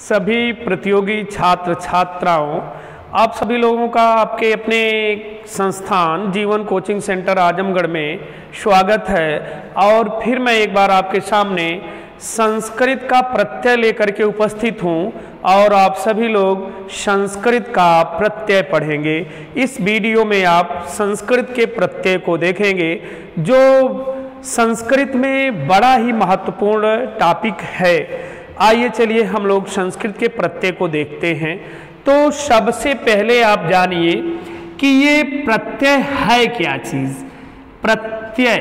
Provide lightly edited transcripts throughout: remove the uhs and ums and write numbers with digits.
सभी प्रतियोगी छात्र छात्राओं, आप सभी लोगों का आपके अपने संस्थान जीवन कोचिंग सेंटर आजमगढ़ में स्वागत है। और फिर मैं एक बार आपके सामने संस्कृत का प्रत्यय लेकर के उपस्थित हूँ और आप सभी लोग संस्कृत का प्रत्यय पढ़ेंगे। इस वीडियो में आप संस्कृत के प्रत्यय को देखेंगे जो संस्कृत में बड़ा ही महत्वपूर्ण टॉपिक है। आइए चलिए हम लोग संस्कृत के प्रत्यय को देखते हैं। तो सबसे पहले आप जानिए कि ये प्रत्यय है क्या चीज। प्रत्यय,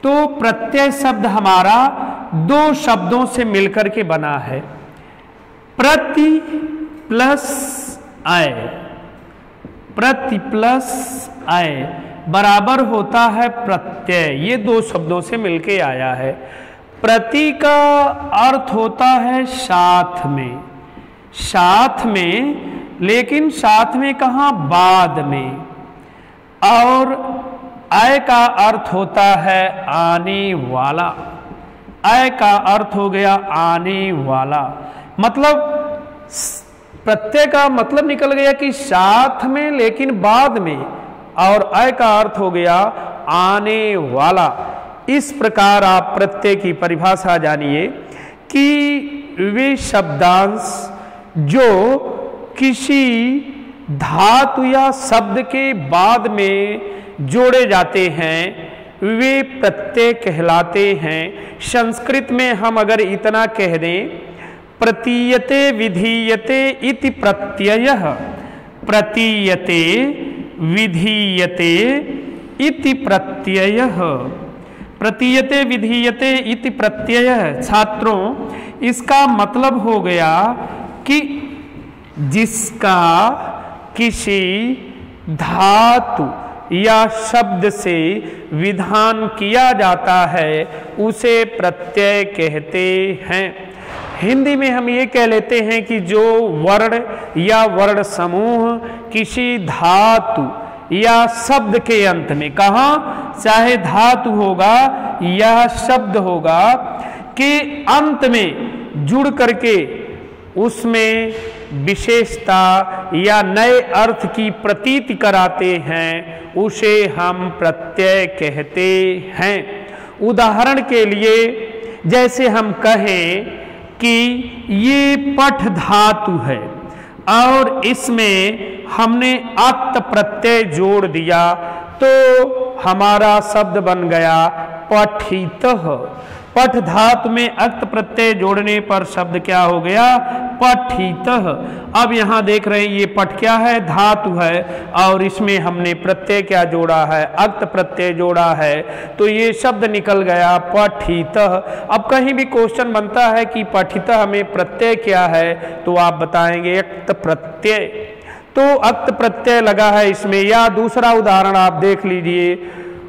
तो प्रत्यय शब्द हमारा दो शब्दों से मिलकर के बना है। प्रति प्लस अय, प्रति प्लस अय बराबर होता है प्रत्यय। ये दो शब्दों से मिलके आया है। प्रति का अर्थ होता है साथ में, साथ में, लेकिन साथ में कहाँ, बाद में। और अय का अर्थ होता है आने वाला। अय का अर्थ हो गया आने वाला, मतलब प्रत्यय का मतलब निकल गया कि साथ में लेकिन बाद में, और अय का अर्थ हो गया आने वाला। इस प्रकार आप प्रत्यय की परिभाषा जानिए कि वे शब्दांश जो किसी धातु या शब्द के बाद में जोड़े जाते हैं वे प्रत्यय कहलाते हैं। संस्कृत में हम अगर इतना कह दें, प्रतीयते विधीयते इति प्रत्ययः, प्रतीयते विधीयते इति प्रत्ययः, प्रतीयते विधीयते इति प्रत्ययः। छात्रों, इसका मतलब हो गया कि जिसका किसी धातु या शब्द से विधान किया जाता है उसे प्रत्यय कहते हैं। हिंदी में हम ये कह लेते हैं कि जो वर्ण या वर्ण समूह किसी धातु या शब्द के अंत में, कहाँ, चाहे धातु होगा या शब्द होगा, के अंत में जुड़ करके उसमें विशेषता या नए अर्थ की प्रतीति कराते हैं उसे हम प्रत्यय कहते हैं। उदाहरण के लिए जैसे हम कहें कि ये पठ धातु है और इसमें हमने अक्त प्रत्यय जोड़ दिया तो हमारा शब्द बन गया पठितः। पठ धातु में अक्त प्रत्यय जोड़ने पर शब्द क्या हो गया, पठितः। अब यहाँ देख रहे हैं ये पठ क्या है, धातु है, और इसमें हमने प्रत्यय क्या जोड़ा है, अक्त प्रत्यय जोड़ा है, तो ये शब्द निकल गया पठितः। अब कहीं भी क्वेश्चन बनता है कि पठितः में प्रत्यय क्या है, तो आप बताएंगे अक्त प्रत्यय। तो अक्त प्रत्यय लगा है इसमें। या दूसरा उदाहरण आप देख लीजिए,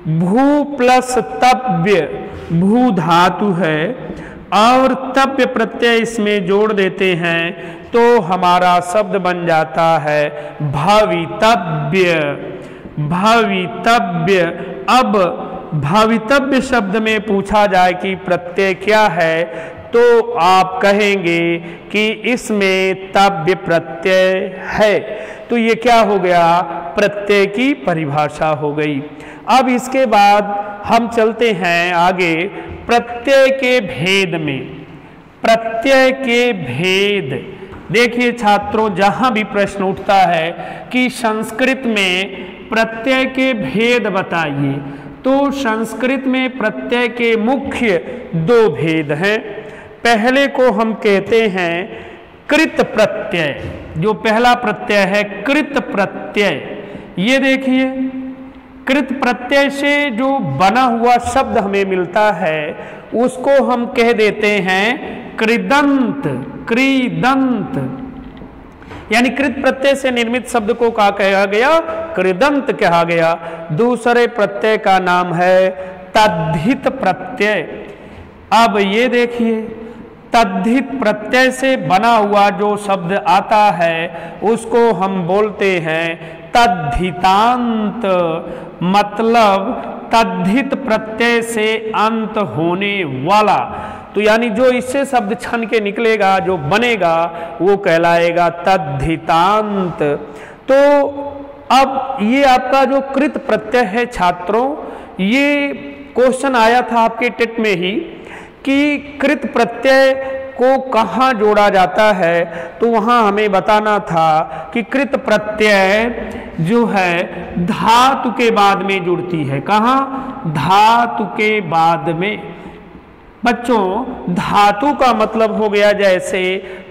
भू प्लस तव्य, भू धातु है और तव्य प्रत्यय इसमें जोड़ देते हैं तो हमारा शब्द बन जाता है भवितव्य, भवितव्य। अब भवितव्य शब्द में पूछा जाए कि प्रत्यय क्या है तो आप कहेंगे कि इसमें तव्य प्रत्यय है। तो ये क्या हो गया, प्रत्यय की परिभाषा हो गई। अब इसके बाद हम चलते हैं आगे प्रत्यय के भेद में। प्रत्यय के भेद, देखिए छात्रों, जहां भी प्रश्न उठता है कि संस्कृत में प्रत्यय के भेद बताइए, तो संस्कृत में प्रत्यय के मुख्य दो भेद हैं। पहले को हम कहते हैं कृत प्रत्यय। जो पहला प्रत्यय है कृत प्रत्यय, ये देखिए, कृत प्रत्यय से जो बना हुआ शब्द हमें मिलता है उसको हम कह देते हैं कृदंत, कृदंत। यानी कृत प्रत्यय से निर्मित शब्द को क्या कहा गया, कृदंत कहा गया। दूसरे प्रत्यय का नाम है तद्धित प्रत्यय। अब ये देखिए, तद्धित प्रत्यय से बना हुआ जो शब्द आता है उसको हम बोलते हैं तद्धितांत, मतलब तद्धित प्रत्यय से अंत होने वाला। तो यानी जो इससे शब्द छन के निकलेगा, जो बनेगा, वो कहलाएगा तद्धितांत। तो अब ये आपका जो कृत प्रत्यय है छात्रों, ये क्वेश्चन आया था आपके टेट में ही कि कृत प्रत्यय को कहाँ जोड़ा जाता है, तो वहाँ हमें बताना था कि कृत प्रत्यय जो है धातु के बाद में जुड़ती है। कहाँ? धातु के बाद में। बच्चों, धातु का मतलब हो गया जैसे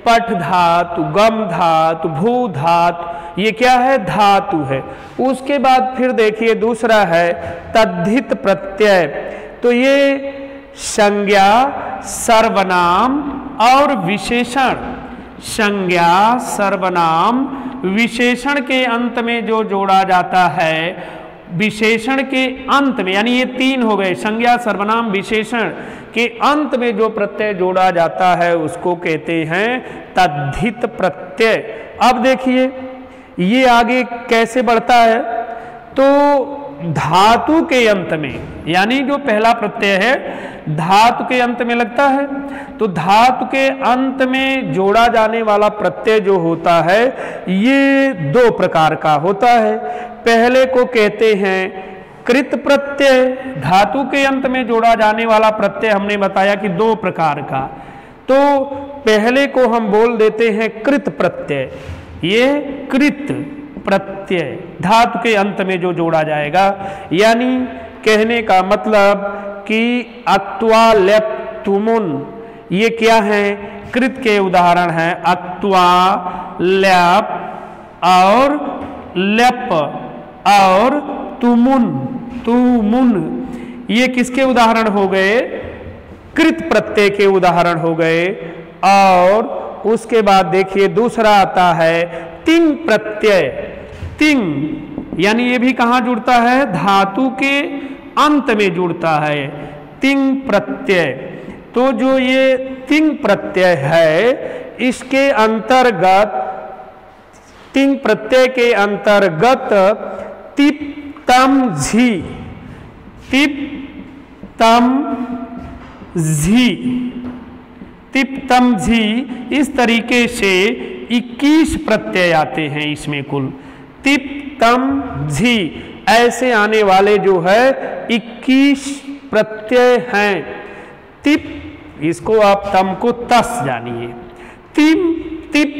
पठ धातु, गम धातु, भू धातु, ये क्या है? धातु है। उसके बाद फिर देखिए दूसरा है तद्धित प्रत्यय। तो ये संज्ञा, सर्वनाम और विशेषण, संज्ञा, सर्वनाम, विशेषण के अंत में जो जोड़ा जाता है, विशेषण के अंत में, यानी ये तीन हो गए, संज्ञा, सर्वनाम, विशेषण के अंत में जो प्रत्यय जोड़ा जाता है उसको कहते हैं तद्धित प्रत्यय। अब देखिए ये आगे कैसे बढ़ता है, तो धातु के अंत में, यानी जो पहला प्रत्यय है धातु के अंत में लगता है, तो धातु के अंत में जोड़ा जाने वाला प्रत्यय जो होता है ये दो प्रकार का होता है। पहले को कहते हैं कृत प्रत्यय, धातु के अंत में जोड़ा जाने वाला प्रत्यय हमने बताया कि दो प्रकार का, तो पहले को हम बोल देते हैं कृत प्रत्यय। ये कृत प्रत्यय धातु के अंत में जो जोड़ा जाएगा, यानी कहने का मतलब कि अक्त्वा, लेप, तुमुन, ये क्या है? कृत के उदाहरण हैं। अक्त्वा, लेप और लेप और तुमुन, तुमुन, ये किसके उदाहरण हो गए? कृत प्रत्यय के उदाहरण हो गए। और उसके बाद देखिए दूसरा आता है तिंग प्रत्यय। तिंग यानी ये भी कहाँ जुड़ता है? धातु के अंत में जुड़ता है, तिंग प्रत्यय। तो जो ये तिंग प्रत्यय है इसके अंतर्गत, तिंग प्रत्यय के अंतर्गत तिप तम झी, तिप तम झी, तिप तम झी, इस तरीके से 21 प्रत्यय आते हैं इसमें कुल। तिप तम झी ऐसे आने वाले जो है 21 प्रत्यय हैं। तिप, इसको आप तम को तस जानिए, तिम, तिप,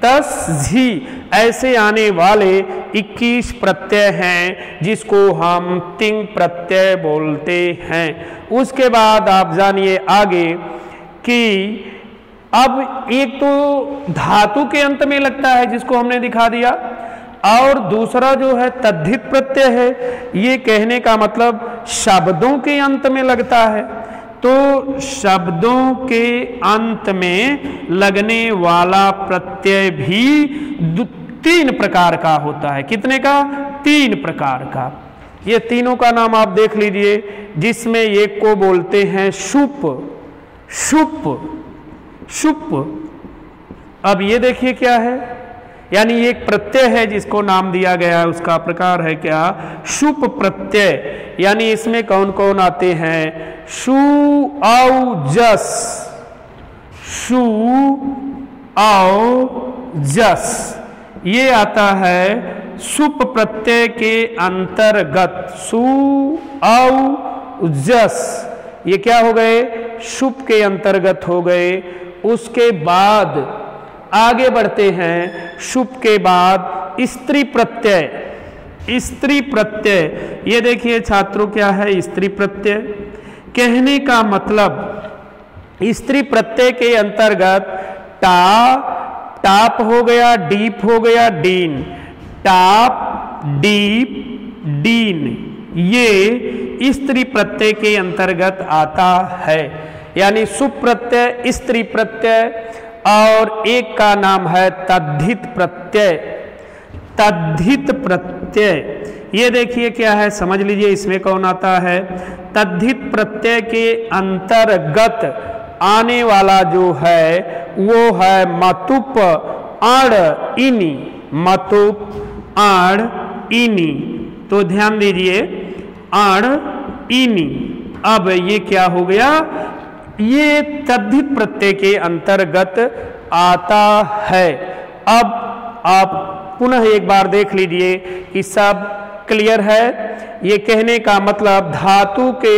तस, झी ऐसे आने वाले 21 प्रत्यय हैं जिसको हम तिंग प्रत्यय बोलते हैं। उसके बाद आप जानिए आगे कि अब एक तो धातु के अंत में लगता है जिसको हमने दिखा दिया, और दूसरा जो है तद्धित प्रत्यय है, ये कहने का मतलब शब्दों के अंत में लगता है। तो शब्दों के अंत में लगने वाला प्रत्यय भी 3 प्रकार का होता है। कितने का? 3 प्रकार का। ये तीनों का नाम आप देख लीजिए, जिसमें एक को बोलते हैं शुप, शुप, शुप। अब ये देखिए क्या है, यानी एक प्रत्यय है जिसको नाम दिया गया है, उसका प्रकार है क्या? शुप प्रत्यय। यानी इसमें कौन कौन आते हैं? शु, औ, जस, शु, औ, जस, ये आता है सुप प्रत्यय के अंतर्गत। सु, औ, जस, ये क्या हो गए? शुप के अंतर्गत हो गए। उसके बाद आगे बढ़ते हैं, शुप के बाद स्त्री प्रत्यय। स्त्री प्रत्यय, ये देखिए छात्रों क्या है स्त्री प्रत्यय? कहने का मतलब स्त्री प्रत्यय के अंतर्गत टा, टाप हो गया, डीप हो गया, डीन, टाप, डीप, डीन, ये स्त्री प्रत्यय के अंतर्गत आता है। यानी सुप प्रत्यय, स्त्री प्रत्यय, और एक का नाम है तद्धित प्रत्यय। तद्धित प्रत्यय ये देखिए क्या है, समझ लीजिए इसमें कौन आता है? तद्धित प्रत्यय के अंतर्गत आने वाला जो है वो है मतुप, अण, इनी, मतुप, अण, इनी। तो ध्यान दीजिए, अण, इनी। अब ये क्या हो गया? ये तद्धित प्रत्यय के अंतर्गत आता है। अब आप पुनः एक बार देख लीजिए कि सब क्लियर है। ये कहने का मतलब धातु के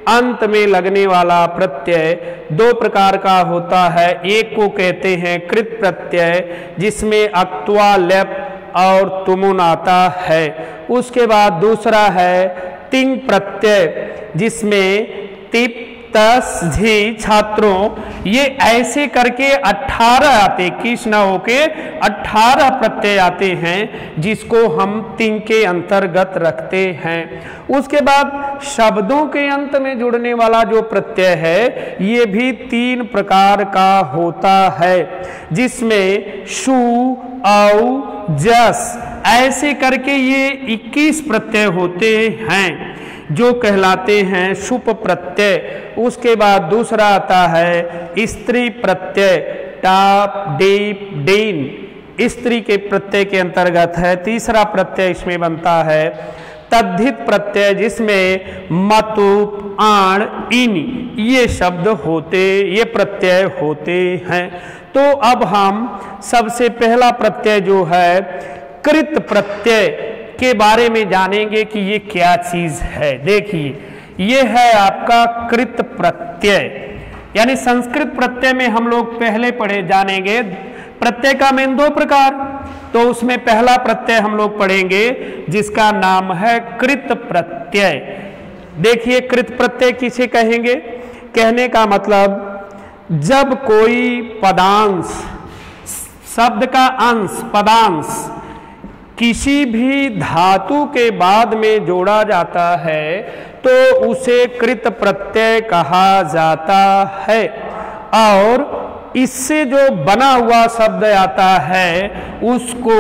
अंत में लगने वाला प्रत्यय दो प्रकार का होता है। एक को कहते हैं कृत प्रत्यय, जिसमें अक्त्वा, लेप और तुमुन आता है। उसके बाद दूसरा है तिंग प्रत्यय, जिसमें तिप, तस, झी छात्रों ये ऐसे करके 18 आते, 21 न होके 18 प्रत्यय आते हैं, जिसको हम तिंग के अंतर्गत रखते हैं। उसके बाद शब्दों के अंत में जुड़ने वाला जो प्रत्यय है ये भी 3 प्रकार का होता है, जिसमें शु, औ, जस ऐसे करके ये 21 प्रत्यय होते हैं जो कहलाते हैं शुप प्रत्यय। उसके बाद दूसरा आता है स्त्री प्रत्यय, टाप, डीप, डीन स्त्री के प्रत्यय के अंतर्गत है। तीसरा प्रत्यय इसमें बनता है तद्धित प्रत्यय, जिसमें मतुप, आण, इन ये शब्द होते, ये प्रत्यय होते हैं। तो अब हम सबसे पहला प्रत्यय जो है कृत प्रत्यय के बारे में जानेंगे कि ये क्या चीज है। देखिए ये है आपका कृत प्रत्यय, यानी संस्कृत प्रत्यय में हम लोग पहले पढ़े जानेंगे प्रत्यय का मेन 2 प्रकार। तो उसमें पहला प्रत्यय हम लोग पढ़ेंगे जिसका नाम है कृत प्रत्यय। देखिए कृत प्रत्यय किसे कहेंगे? कहने का मतलब जब कोई पदांश, शब्द का अंश पदांश किसी भी धातु के बाद में जोड़ा जाता है तो उसे कृत प्रत्यय कहा जाता है। और इससे जो बना हुआ शब्द आता है उसको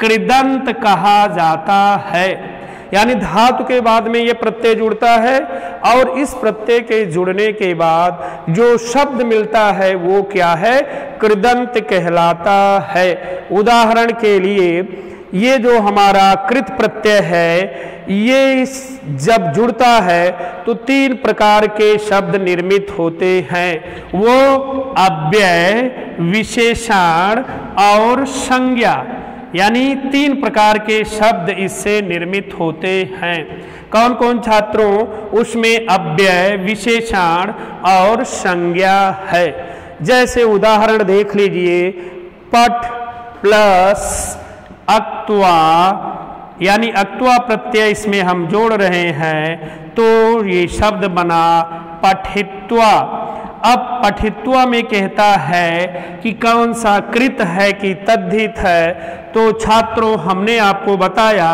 कृदंत कहा जाता है। यानी धातु के बाद में ये प्रत्यय जुड़ता है और इस प्रत्यय के जुड़ने के बाद जो शब्द मिलता है वो क्या है? कृदंत कहलाता है। उदाहरण के लिए ये जो हमारा कृत प्रत्यय है ये जब जुड़ता है तो 3 प्रकार के शब्द निर्मित होते हैं। वो अव्यय, विशेषण और संज्ञा, यानी 3 प्रकार के शब्द इससे निर्मित होते हैं। कौन कौन छात्रों? उसमें अव्यय, विशेषण और संज्ञा है। जैसे उदाहरण देख लीजिए, पठ प्लस अक्त्वा, यानी अक्त्वा प्रत्यय इसमें हम जोड़ रहे हैं तो ये शब्द बना पठित्वा। अब पठित्वा में कहता है कि कौन सा कृत है कि तद्धित है। तो छात्रों हमने आपको बताया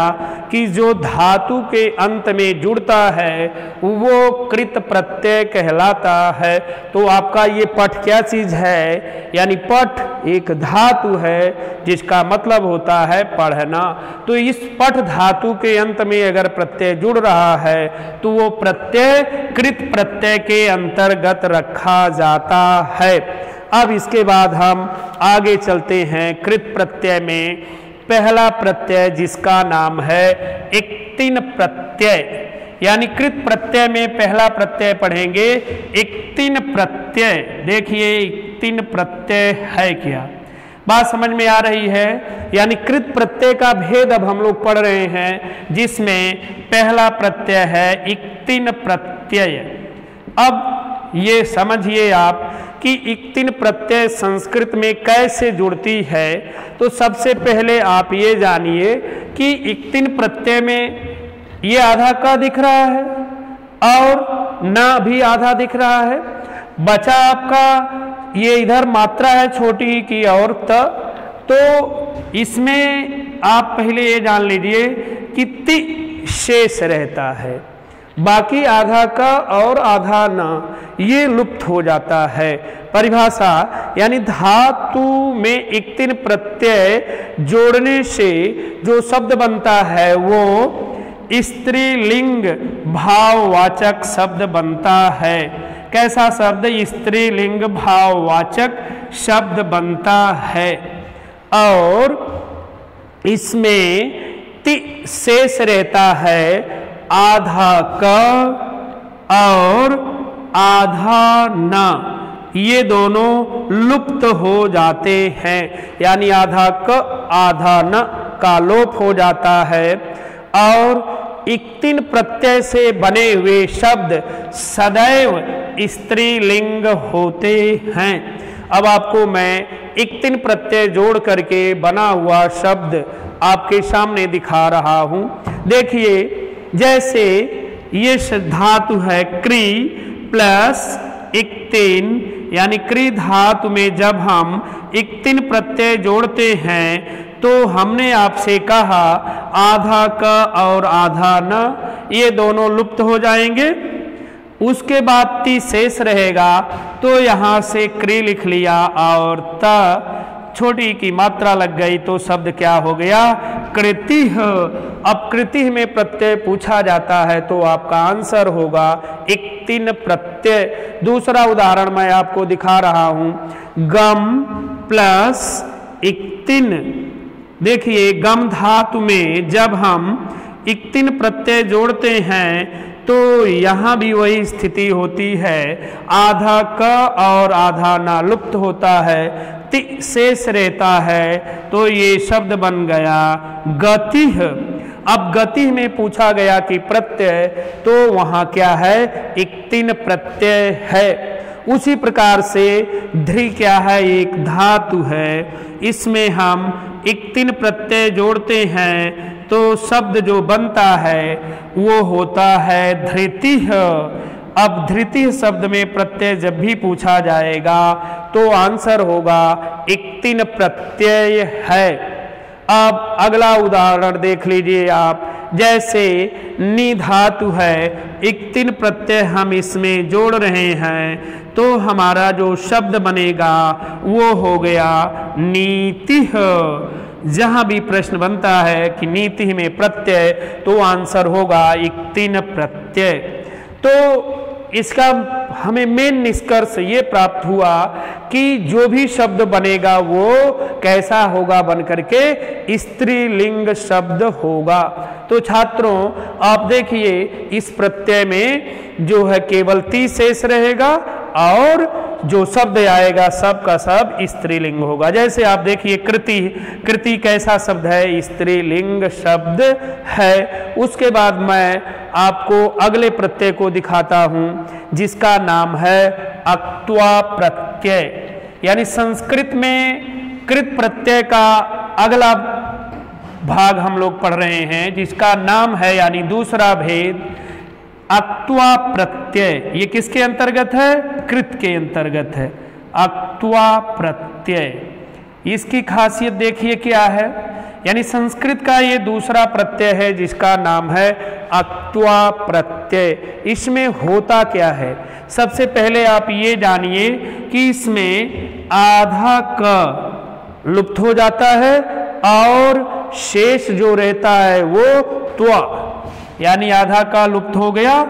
कि जो धातु के अंत में जुड़ता है वो कृत प्रत्यय कहलाता है। तो आपका ये पठ क्या चीज है? यानी पठ एक धातु है जिसका मतलब होता है पढ़ना। तो इस पठ धातु के अंत में अगर प्रत्यय जुड़ रहा है तो वो प्रत्यय कृत प्रत्यय के अंतर्गत रखा जाता है। अब इसके बाद हम आगे चलते हैं कृत प्रत्यय में। पहला प्रत्यय जिसका नाम है इक्तिन प्रत्यय, यानी कृत प्रत्यय में पहला प्रत्यय पढ़ेंगे इक्तिन प्रत्यय। देखिए इक्तिन प्रत्यय है क्या? बात समझ में आ रही है? यानी कृत प्रत्यय का भेद अब हम लोग पढ़ रहे हैं, जिसमें पहला प्रत्यय है इक्तिन प्रत्यय। अब ये समझिए आप कि इक्तिन प्रत्यय संस्कृत में कैसे जुड़ती है। तो सबसे पहले आप ये जानिए कि इक्तिन प्रत्यय में ये आधा क दिख रहा है और ना भी आधा दिख रहा है। बचा आपका ये इधर मात्रा है छोटी की और त। तो इसमें आप पहले ये जान लीजिए कि ति शेष रहता है, बाकी आधा का और आधा ना ये लुप्त हो जाता है। परिभाषा यानी धातु में इक्तिन प्रत्यय जोड़ने से जो शब्द बनता है वो स्त्रीलिंग भाववाचक शब्द बनता है। कैसा शब्द? स्त्रीलिंग भाववाचक शब्द बनता है। और इसमें ति शेष रहता है आधा क और आधा न ये दोनों लुप्त हो जाते हैं, यानी आधा क आधा न का लोप हो जाता है और इक्तिन प्रत्यय से बने हुए शब्द सदैव स्त्रीलिंग होते हैं। अब आपको मैं इक्तिन प्रत्यय जोड़ करके बना हुआ शब्द आपके सामने दिखा रहा हूं। देखिए, जैसे ये धातु है क्री प्लस इक्तिन, यानी क्री धातु में जब हम इक्तिन प्रत्यय जोड़ते हैं तो हमने आपसे कहा आधा क और आधा न ये दोनों लुप्त हो जाएंगे। उसके बाद ती शेष रहेगा, तो यहाँ से क्री लिख लिया और त छोटी की मात्रा लग गई तो शब्द क्या हो गया, कृतिः। अब कृतिः में प्रत्यय पूछा जाता है तो आपका आंसर होगा इक्तिन प्रत्यय। दूसरा उदाहरण मैं आपको दिखा रहा हूं, गम प्लस इक्तिन। देखिए, गम धातु में जब हम इक्तिन प्रत्यय जोड़ते हैं तो यहाँ भी वही स्थिति होती है, आधा क और आधा ना लुप्त होता है, ति शेष रहता है, तो ये शब्द बन गया गतिः। अब गति में पूछा गया कि प्रत्यय, तो वहाँ क्या है, इक्तिन प्रत्यय है। उसी प्रकार से ध्री क्या है, एक धातु है, इसमें हम इक्तिन प्रत्यय जोड़ते हैं तो शब्द जो बनता है वो होता है धृतिः। अब धृतिः शब्द में प्रत्यय जब भी पूछा जाएगा तो आंसर होगा इक्तिन प्रत्यय है। अब अगला उदाहरण देख लीजिए आप, जैसे नी धातु है, इक्तिन प्रत्यय हम इसमें जोड़ रहे हैं तो हमारा जो शब्द बनेगा वो हो गया नीतिः। जहां भी प्रश्न बनता है कि नीति में प्रत्यय, तो आंसर होगा इक्तिन प्रत्यय। तो इसका हमें मेन निष्कर्ष ये प्राप्त हुआ कि जो भी शब्द बनेगा वो कैसा होगा, बनकर के स्त्रीलिंग शब्द होगा। तो छात्रों, आप देखिए, इस प्रत्यय में जो है केवल ती शेष रहेगा और जो शब्द आएगा सब का सब स्त्रीलिंग होगा। जैसे आप देखिए कृति, कृति कैसा शब्द है, स्त्रीलिंग शब्द है। उसके बाद मैं आपको अगले प्रत्यय को दिखाता हूं जिसका नाम है अक्त्वा प्रत्यय। यानी संस्कृत में कृत प्रत्यय का अगला भाग हम लोग पढ़ रहे हैं जिसका नाम है, यानी दूसरा भेद, अक्त्वा प्रत्यय। ये किसके अंतर्गत है, कृत के अंतर्गत है, अक्त्वा प्रत्यय। इसकी खासियत देखिए क्या है, यानी संस्कृत का ये दूसरा प्रत्यय है जिसका नाम है अक्त्वा प्रत्यय। इसमें होता क्या है, सबसे पहले आप ये जानिए कि इसमें आधा क लुप्त हो जाता है और शेष जो रहता है वो त्वा, यानी आधा का लुप्त हो गया,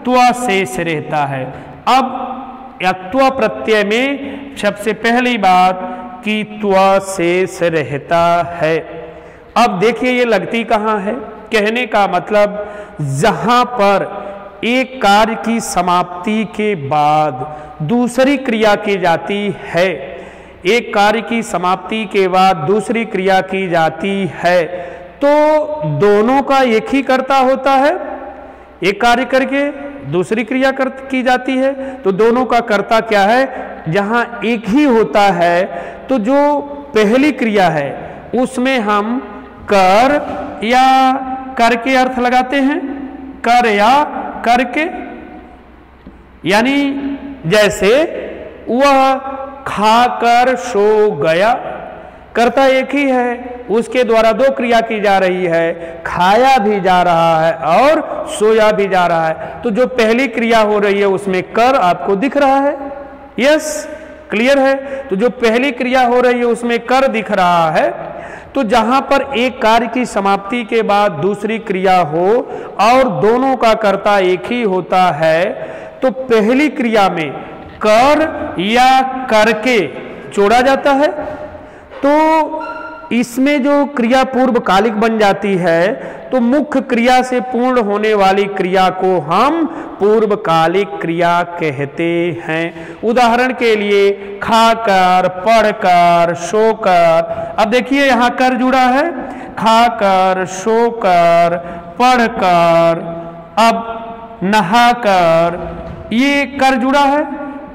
त्वा शेष रहता है। अब अक्त्वा प्रत्यय में सबसे पहली बात कि त्वा शेष रहता है। अब देखिए ये लगती कहाँ है, कहने का मतलब जहां पर एक कार्य की समाप्ति के बाद दूसरी क्रिया की जाती है, एक कार्य की समाप्ति के बाद दूसरी क्रिया की जाती है, तो दोनों का एक ही कर्ता होता है। एक कार्य करके दूसरी क्रिया की जाती है तो दोनों का कर्ता क्या है, जहां एक ही होता है तो जो पहली क्रिया है उसमें हम कर या कर के अर्थ लगाते हैं, कर या करके। यानी जैसे वह खाकर सो गया, कर्ता एक ही है, उसके द्वारा दो क्रिया की जा रही है, खाया भी जा रहा है और सोया भी जा रहा है। तो जो पहली क्रिया हो रही है उसमें कर आपको दिख रहा है, यस क्लियर है। तो जो पहली क्रिया हो रही है उसमें कर दिख रहा है। तो जहां पर एक कार्य की समाप्ति के बाद दूसरी क्रिया हो और दोनों का कर्ता एक ही होता है तो पहली क्रिया में कर या करके जोड़ा जाता है, तो इसमें जो क्रिया पूर्वकालिक बन जाती है तो मुख्य क्रिया से पूर्ण होने वाली क्रिया को हम पूर्वकालिक क्रिया कहते हैं। उदाहरण के लिए खाकर, पढ़कर, सोकर। अब देखिए यहाँ कर जुड़ा है, खाकर, सोकर, पढ़कर, अब नहाकर, ये कर जुड़ा है।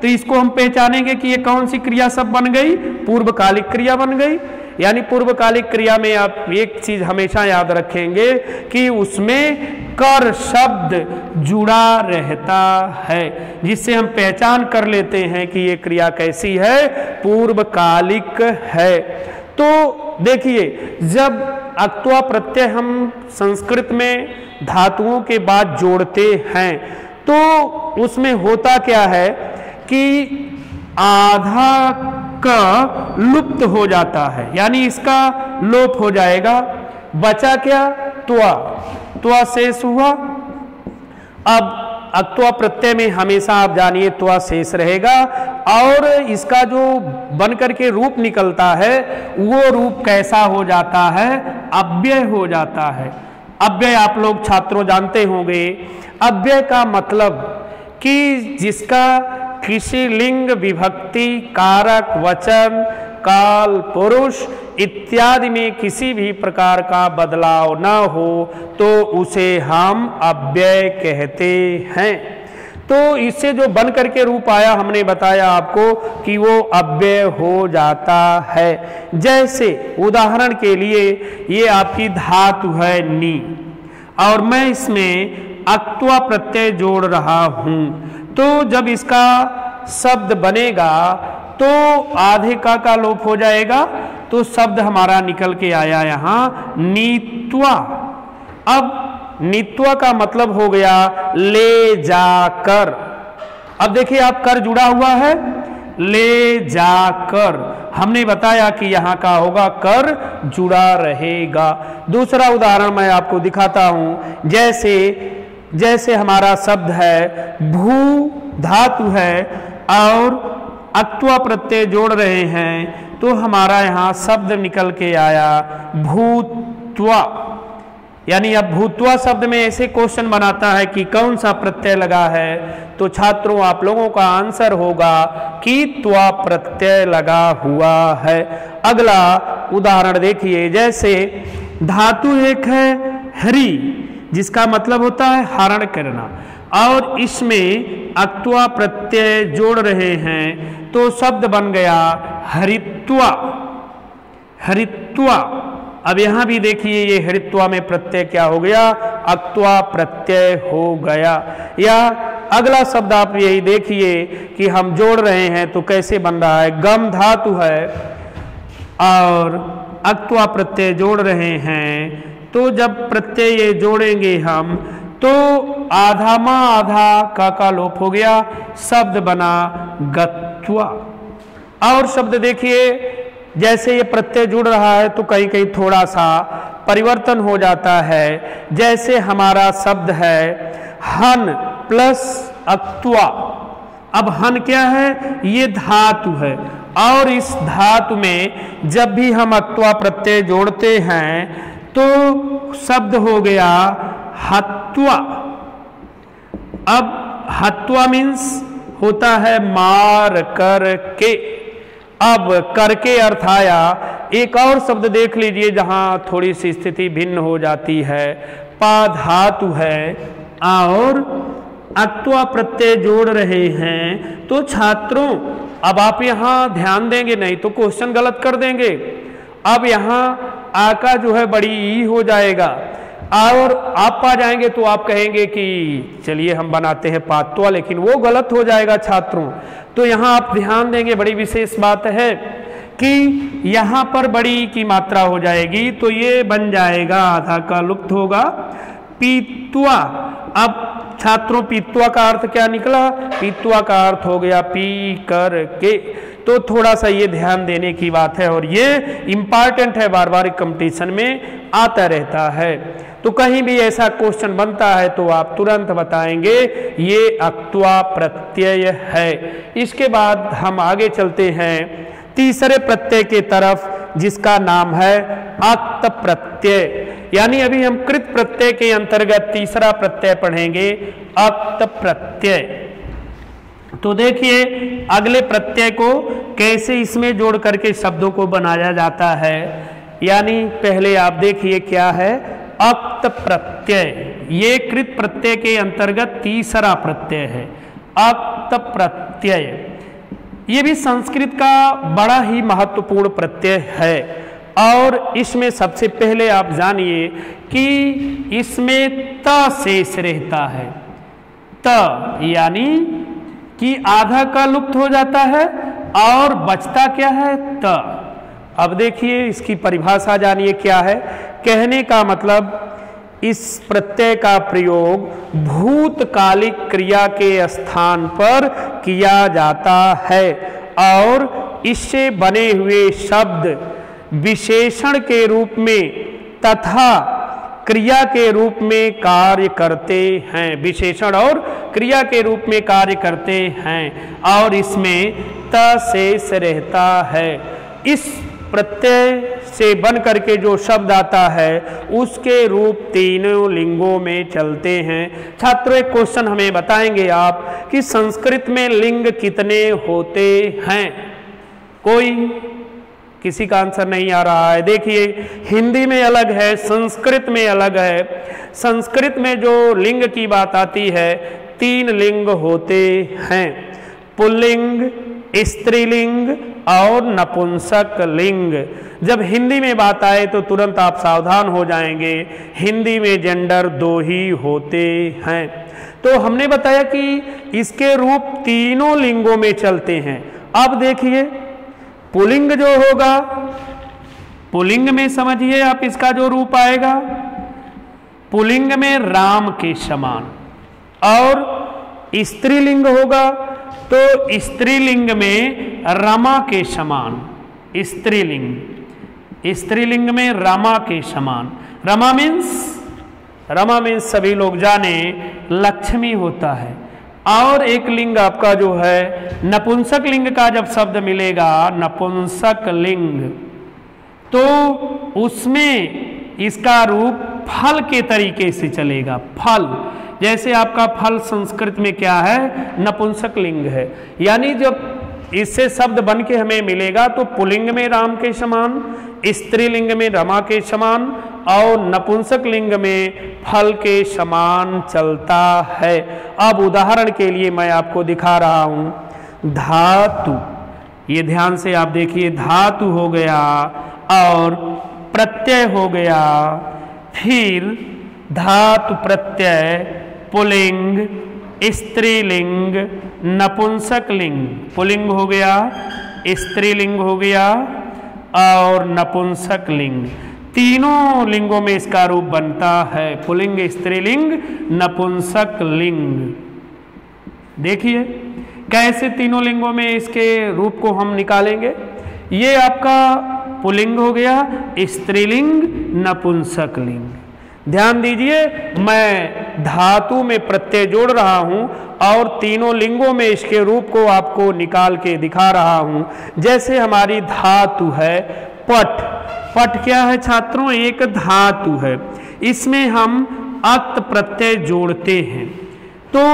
तो इसको हम पहचानेंगे कि ये कौन सी क्रिया सब बन गई, पूर्वकालिक क्रिया बन गई। यानी पूर्वकालिक क्रिया में आप एक चीज हमेशा याद रखेंगे कि उसमें कर शब्द जुड़ा रहता है, जिससे हम पहचान कर लेते हैं कि ये क्रिया कैसी है, पूर्वकालिक है। तो देखिए, जब अक्त्वा प्रत्यय हम संस्कृत में धातुओं के बाद जोड़ते हैं तो उसमें होता क्या है कि आधा का लुप्त हो जाता है, यानी इसका लोप हो जाएगा। बचा क्या, त्वा, त्वा शेष हुआ। अब अक्त्वा प्रत्यय में हमेशा आप जानिए त्वा शेष रहेगा और इसका जो बनकर के रूप निकलता है वो रूप कैसा हो जाता है, अव्यय हो जाता है। अव्यय आप लोग छात्रों जानते होंगे। अव्यय का मतलब कि जिसका किसी लिंग, विभक्ति, कारक, वचन, काल, पुरुष इत्यादि में किसी भी प्रकार का बदलाव न हो तो उसे हम अव्यय कहते हैं। तो इससे जो बन करके रूप आया, हमने बताया आपको कि वो अव्यय हो जाता है। जैसे उदाहरण के लिए ये आपकी धातु है नी और मैं इसमें अक्त्वा प्रत्यय जोड़ रहा हूं, तो जब इसका शब्द बनेगा तो आधे का लोप हो जाएगा, तो शब्द हमारा निकल के आया यहां नीत्वा। अब नीत्वा का मतलब हो गया ले जाकर। अब देखिए आप कर जुड़ा हुआ है, ले जाकर, हमने बताया कि यहां का होगा कर जुड़ा रहेगा। दूसरा उदाहरण मैं आपको दिखाता हूं। जैसे हमारा शब्द है भू, धातु है और अक्त्वा प्रत्यय जोड़ रहे हैं तो हमारा यहां शब्द निकल के आया भूत्वा। यानी अब भूत्वा शब्द में ऐसे क्वेश्चन बनाता है कि कौन सा प्रत्यय लगा है, तो छात्रों आप लोगों का आंसर होगा कि त्वा प्रत्यय लगा हुआ है। अगला उदाहरण देखिए, जैसे धातु एक है हरि, जिसका मतलब होता है हरण करना, और इसमें अक्त्वा प्रत्यय जोड़ रहे हैं तो शब्द बन गया हरित्वा, हरित्वा। अब यहां भी देखिए ये हरित्वा में प्रत्यय क्या हो गया, अक्त्वा प्रत्यय हो गया। या अगला शब्द आप यही देखिए कि हम जोड़ रहे हैं तो कैसे बन रहा है, गम धातु है और अक्त्वा प्रत्यय जोड़ रहे हैं, तो जब प्रत्यय ये जोड़ेंगे हम तो आधा मां आधा का लोप हो गया, शब्द बना गत्वा। और शब्द देखिए जैसे ये प्रत्यय जुड़ रहा है तो कहीं कहीं थोड़ा सा परिवर्तन हो जाता है। जैसे हमारा शब्द है हन प्लस अक्त्वा। अब हन क्या है, ये धातु है और इस धातु में जब भी हम अक्त्वा प्रत्यय जोड़ते हैं तो शब्द हो गया हत्वा। अब हत्वा मीन्स होता है मार कर के। अब करके अर्थ आया। एक और शब्द देख लीजिए जहां थोड़ी सी स्थिति भिन्न हो जाती है। पा धातु है और अक्त्वा प्रत्यय जोड़ रहे हैं, तो छात्रों अब आप यहां ध्यान देंगे नहीं तो क्वेश्चन गलत कर देंगे। अब यहां आ का जो है बड़ी ई हो जाएगा और आप पा जाएंगे तो आप कहेंगे कि चलिए हम बनाते हैं पात्वा, लेकिन वो गलत हो जाएगा छात्रों। तो यहाँ आप ध्यान देंगे, बड़ी विशेष बात है कि यहाँ पर बड़ी की मात्रा हो जाएगी तो ये बन जाएगा आधा का लुप्त होगा पीत्वा। अब छात्रों पीत्वा का अर्थ क्या निकला, पीत्वा का अर्थ हो गया पी कर के। तो थोड़ा सा ये ध्यान देने की बात है और ये इंपॉर्टेंट है, बार बार कंपटीशन में आता रहता है। तो कहीं भी ऐसा क्वेश्चन बनता है तो आप तुरंत बताएंगे ये अक्त्वा प्रत्यय है। इसके बाद हम आगे चलते हैं तीसरे प्रत्यय के तरफ जिसका नाम है अक्त प्रत्यय। यानी अभी हम कृत प्रत्यय के अंतर्गत तीसरा प्रत्यय पढ़ेंगे, अक्त प्रत्यय। तो देखिए अगले प्रत्यय को कैसे इसमें जोड़ करके शब्दों को बनाया जाता है। यानी पहले आप देखिए क्या है, अक्त प्रत्यय। ये कृत प्रत्यय के अंतर्गत तीसरा प्रत्यय है, अक्त प्रत्यय। ये भी संस्कृत का बड़ा ही महत्वपूर्ण प्रत्यय है और इसमें सबसे पहले आप जानिए कि इसमें त शेष रहता है। त यानी कि आधा का लुप्त हो जाता है और बचता क्या है, त। अब देखिए इसकी परिभाषा जानिए क्या है। कहने का मतलब इस प्रत्यय का प्रयोग भूतकालिक क्रिया के स्थान पर किया जाता है और इससे बने हुए शब्द विशेषण के रूप में तथा क्रिया के रूप में कार्य करते हैं, विशेषण और क्रिया के रूप में कार्य करते हैं और इसमें त शेष रहता है। इस प्रत्यय से बन करके जो शब्द आता है उसके रूप तीनों लिंगों में चलते हैं। छात्रों एक क्वेश्चन हमें बताएंगे आप कि संस्कृत में लिंग कितने होते हैं? कोई किसी का आंसर नहीं आ रहा है। देखिए हिंदी में अलग है, संस्कृत में अलग है। संस्कृत में जो लिंग की बात आती है 3 लिंग होते हैं, पुल्लिंग, स्त्रीलिंग और नपुंसक लिंग। जब हिंदी में बात आए तो तुरंत आप सावधान हो जाएंगे, हिंदी में जेंडर 2 ही होते हैं। तो हमने बताया कि इसके रूप तीनों लिंगों में चलते हैं। अब देखिए पुल्लिंग जो होगा, पुल्लिंग में समझिए आप इसका जो रूप आएगा, पुल्लिंग में राम के समान, और स्त्रीलिंग होगा तो स्त्रीलिंग में रमा के समान। स्त्रीलिंग में रमा के समान। रमा मीन्स सभी लोग जाने लक्ष्मी होता है। और एक लिंग आपका जो है नपुंसक लिंग का जब शब्द मिलेगा, नपुंसक लिंग, तो उसमें इसका रूप फल के तरीके से चलेगा। फल, जैसे आपका फल संस्कृत में क्या है, नपुंसक लिंग है। यानी जब इससे शब्द बन के हमें मिलेगा तो पुल्लिंग में राम के समान, स्त्रीलिंग में रमा के समान और नपुंसक लिंग में फल के समान चलता है। अब उदाहरण के लिए मैं आपको दिखा रहा हूं, धातु। ये ध्यान से आप देखिए, धातु हो गया और प्रत्यय हो गया, फिर धातु प्रत्यय पुल्लिंग, स्त्रीलिंग, नपुंसक लिंग। पुल्लिंग हो गया, स्त्रीलिंग हो गया और नपुंसक लिंग। तीनों लिंगों में इसका रूप बनता है, पुल्लिंग, स्त्रीलिंग, नपुंसक लिंग। देखिए कैसे तीनों लिंगों में इसके रूप को हम निकालेंगे। ये आपका पुल्लिंग हो गया, स्त्रीलिंग, नपुंसक लिंग। ध्यान दीजिए, मैं धातु में प्रत्यय जोड़ रहा हूं और तीनों लिंगों में इसके रूप को आपको निकाल के दिखा रहा हूं। जैसे हमारी धातु है पट। पट क्या है छात्रों? एक धातु है। इसमें हम अक्त प्रत्यय जोड़ते हैं। तो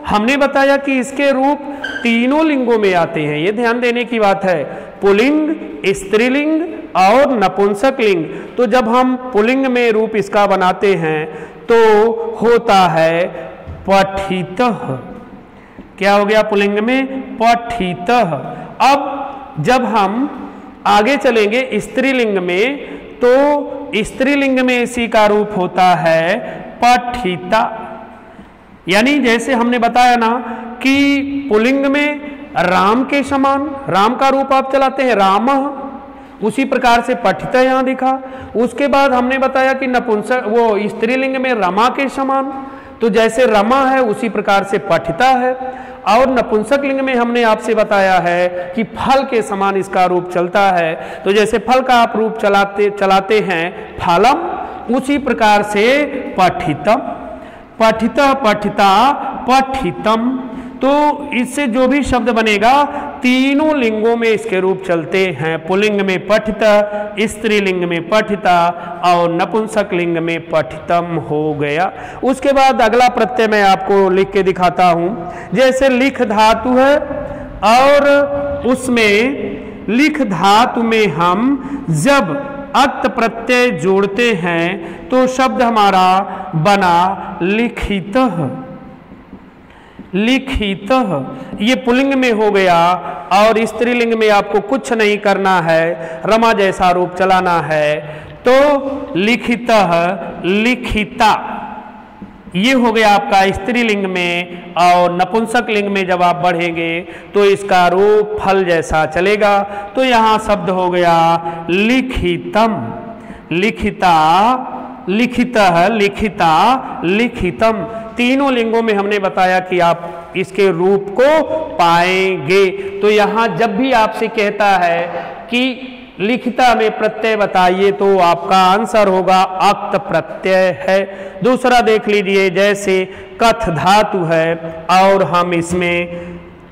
हमने बताया कि इसके रूप तीनों लिंगों में आते हैं। ये ध्यान देने की बात है, पुल्लिंग, स्त्रीलिंग और नपुंसक लिंग। तो जब हम पुल्लिंग में रूप इसका बनाते हैं तो होता है पठितः। क्या हो गया पुल्लिंग में? पठितः। अब जब हम आगे चलेंगे स्त्रीलिंग में तो स्त्रीलिंग में इसी का रूप होता है पठिता। यानी जैसे हमने बताया ना कि पुल्लिंग में राम के समान, राम का रूप आप चलाते हैं रामः, उसी प्रकार से पठिता यहां दिखा। उसके बाद हमने बताया कि नपुंसक वो स्त्रीलिंग में रमा के समान, तो जैसे रमा है उसी प्रकार से पठिता है। और नपुंसक लिंग में हमने आपसे बताया है कि फल के समान इसका रूप चलता है। तो जैसे फल का आप रूप चलाते हैं फलम, उसी प्रकार से पठितम, पठिता, पठिता, पठितम। तो इससे जो भी शब्द बनेगा तीनों लिंगों में इसके रूप चलते हैं। पुल्लिंग में पठिता, स्त्रीलिंग में पठिता और नपुंसक लिंग में पठितम हो गया। उसके बाद अगला प्रत्यय मैं आपको लिख के दिखाता हूं। जैसे लिख धातु है और उसमें लिख धातु में हम जब अक्त प्रत्यय जोड़ते हैं तो शब्द हमारा बना लिखितः। लिखितः ये पुल्लिंग में हो गया और स्त्रीलिंग में आपको कुछ नहीं करना है, रमा जैसा रूप चलाना है। तो लिखितः, लिखिता ये हो गया आपका स्त्रीलिंग में। और नपुंसक लिंग में जब आप बढ़ेंगे तो इसका रूप फल जैसा चलेगा। तो यहाँ शब्द हो गया लिखितम, लिखिता, लिखितः, लिखिता, लिखितम। तीनों लिंगों में हमने बताया कि आप इसके रूप को पाएंगे। तो यहाँ जब भी आपसे कहता है कि लिखिता में प्रत्यय बताइए तो आपका आंसर होगा अक्त प्रत्यय है। दूसरा देख लीजिए, जैसे कथ धातु है और हम इसमें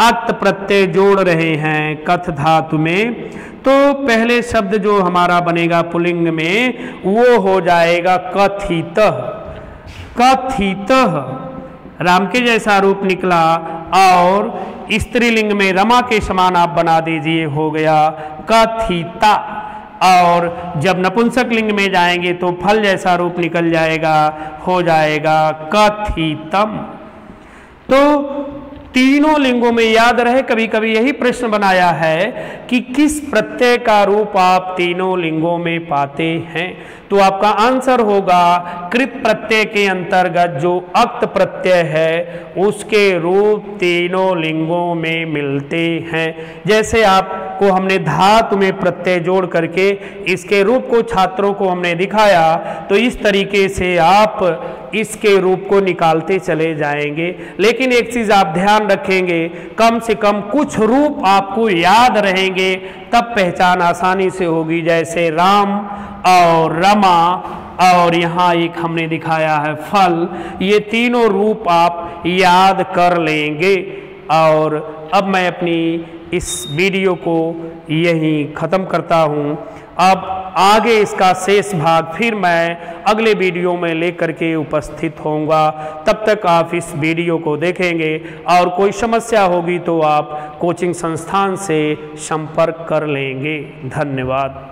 अक्त प्रत्यय जोड़ रहे हैं कथ धातु में, तो पहले शब्द जो हमारा बनेगा पुल्लिंग में वो हो जाएगा कथितः। कथितः राम के जैसा रूप निकला और स्त्रीलिंग में रमा के समान आप बना दीजिए, हो गया कथिता। और जब नपुंसक लिंग में जाएंगे तो फल जैसा रूप निकल जाएगा, हो जाएगा कथितम। तो तीनों लिंगों में याद रहे, कभी कभी यही प्रश्न बनाया है कि किस प्रत्यय का रूप आप तीनों लिंगों में पाते हैं। तो आपका आंसर होगा कृत प्रत्यय के अंतर्गत जो अक्त प्रत्यय है उसके रूप तीनों लिंगों में मिलते हैं। जैसे आपको हमने धातु में प्रत्यय जोड़ करके इसके रूप को छात्रों को हमने दिखाया, तो इस तरीके से आप इसके रूप को निकालते चले जाएंगे। लेकिन एक चीज आप ध्यान रखेंगे, कम से कम कुछ रूप आपको याद रहेंगे, तब पहचान आसानी से होगी। जैसे राम और रमा और यहाँ एक हमने दिखाया है फल, ये तीनों रूप आप याद कर लेंगे। और अब मैं अपनी इस वीडियो को यहीं ख़त्म करता हूँ। अब आगे इसका शेष भाग फिर मैं अगले वीडियो में लेकर के उपस्थित होऊंगा। तब तक आप इस वीडियो को देखेंगे और कोई समस्या होगी तो आप कोचिंग संस्थान से संपर्क कर लेंगे। धन्यवाद।